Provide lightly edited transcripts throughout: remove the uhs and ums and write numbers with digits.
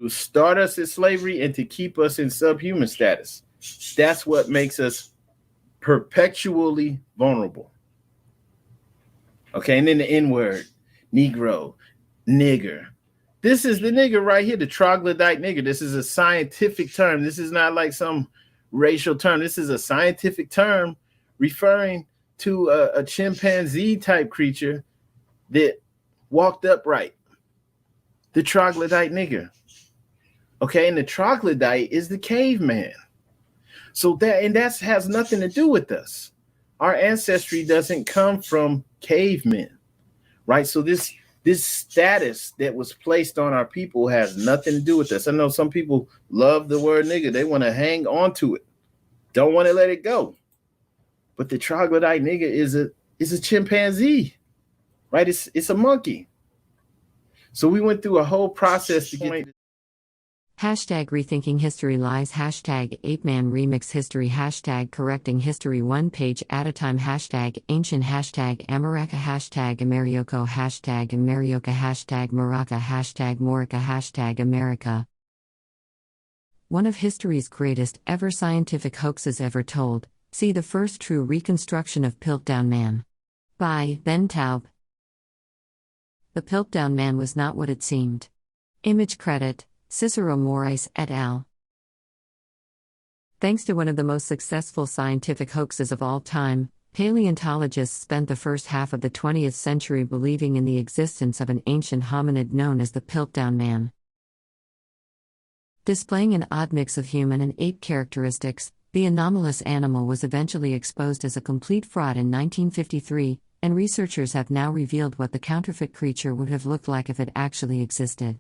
to start us in slavery and to keep us in subhuman status. That's what makes us perpetually vulnerable. Okay, and then the N word, Negro, nigger. This is the nigger right here, the troglodyte nigger. This is a scientific term. This is not like some racial term. This is a scientific term referring to a chimpanzee type creature that walked upright. The troglodyte nigger. Okay, and the troglodyte is the caveman. So that has nothing to do with us. Our ancestry doesn't come from cavemen, right? So this status that was placed on our people has nothing to do with us. I know some people love the word nigger. They want to hang on to it. Don't want to let it go. But the troglodyte nigger is a chimpanzee, right? It's a monkey. So we went through a whole process to get Hashtag rethinking history lies. Hashtag Apeman remix history. Hashtag correcting history one page at a time. Hashtag ancient. Hashtag Amaraka. Hashtag Amerioko. Hashtag Amerioka. Hashtag Moraka. Hashtag Morica. Hashtag America. One of history's greatest ever scientific hoaxes ever told. See the first true reconstruction of Piltdown Man. By Ben Taub. The Piltdown Man was not what it seemed. Image credit, Cicero Moraes et al. Thanks to one of the most successful scientific hoaxes of all time, paleontologists spent the first half of the 20th century believing in the existence of an ancient hominid known as the Piltdown Man. Displaying an odd mix of human and ape characteristics, the anomalous animal was eventually exposed as a complete fraud in 1953, and researchers have now revealed what the counterfeit creature would have looked like if it actually existed.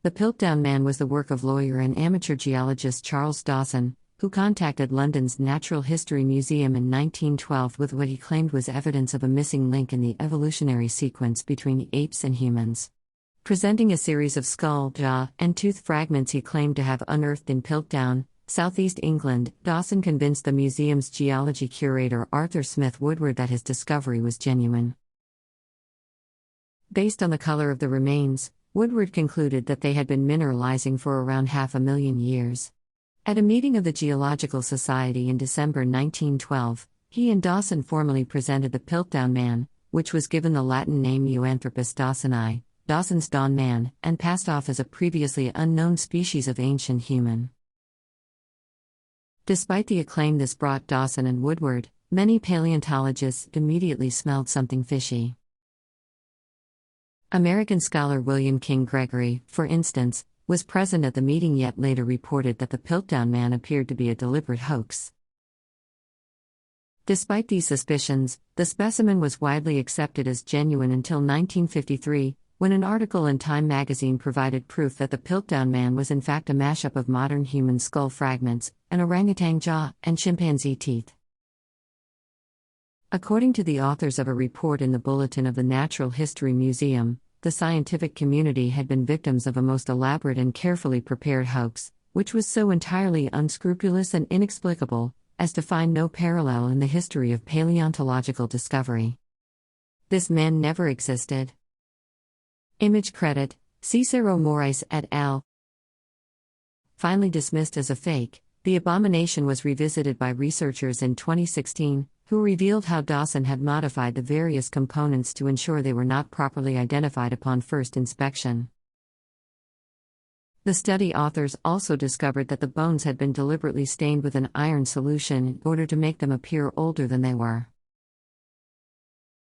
The Piltdown Man was the work of lawyer and amateur geologist Charles Dawson, who contacted London's Natural History Museum in 1912 with what he claimed was evidence of a missing link in the evolutionary sequence between apes and humans. Presenting a series of skull, jaw, and tooth fragments he claimed to have unearthed in Piltdown, southeast England, Dawson convinced the museum's geology curator Arthur Smith Woodward that his discovery was genuine. Based on the color of the remains, Woodward concluded that they had been mineralizing for around 500,000 years. At a meeting of the Geological Society in December 1912, he and Dawson formally presented the Piltdown Man, which was given the Latin name Eoanthropus dawsoni, Dawson's Dawn Man, and passed off as a previously unknown species of ancient human. Despite the acclaim this brought Dawson and Woodward, many paleontologists immediately smelled something fishy. American scholar William King Gregory, for instance, was present at the meeting yet later reported that the Piltdown Man appeared to be a deliberate hoax. Despite these suspicions, the specimen was widely accepted as genuine until 1953, when an article in Time magazine provided proof that the Piltdown Man was in fact a mashup of modern human skull fragments, an orangutan jaw, and chimpanzee teeth. According to the authors of a report in the Bulletin of the Natural History Museum, the scientific community had been victims of a most elaborate and carefully prepared hoax, which was so entirely unscrupulous and inexplicable as to find no parallel in the history of paleontological discovery. This man never existed. Image credit, Cicero Moraes et al. Finally dismissed as a fake, the abomination was revisited by researchers in 2016, who revealed how Dawson had modified the various components to ensure they were not properly identified upon first inspection. The study authors also discovered that the bones had been deliberately stained with an iron solution in order to make them appear older than they were.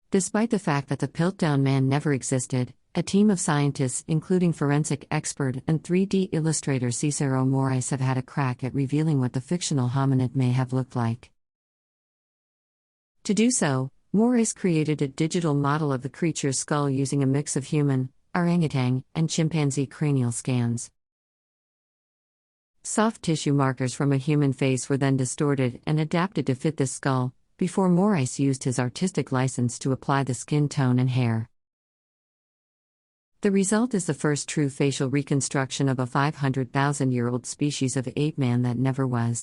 Despite the fact that the Piltdown Man never existed, a team of scientists, including forensic expert and 3D illustrator Cicero Moraes, have had a crack at revealing what the fictional hominid may have looked like. To do so, Moraes created a digital model of the creature's skull using a mix of human, orangutan, and chimpanzee cranial scans. Soft tissue markers from a human face were then distorted and adapted to fit this skull, before Moraes used his artistic license to apply the skin tone and hair. The result is the first true facial reconstruction of a 500,000-year-old species of ape man that never was.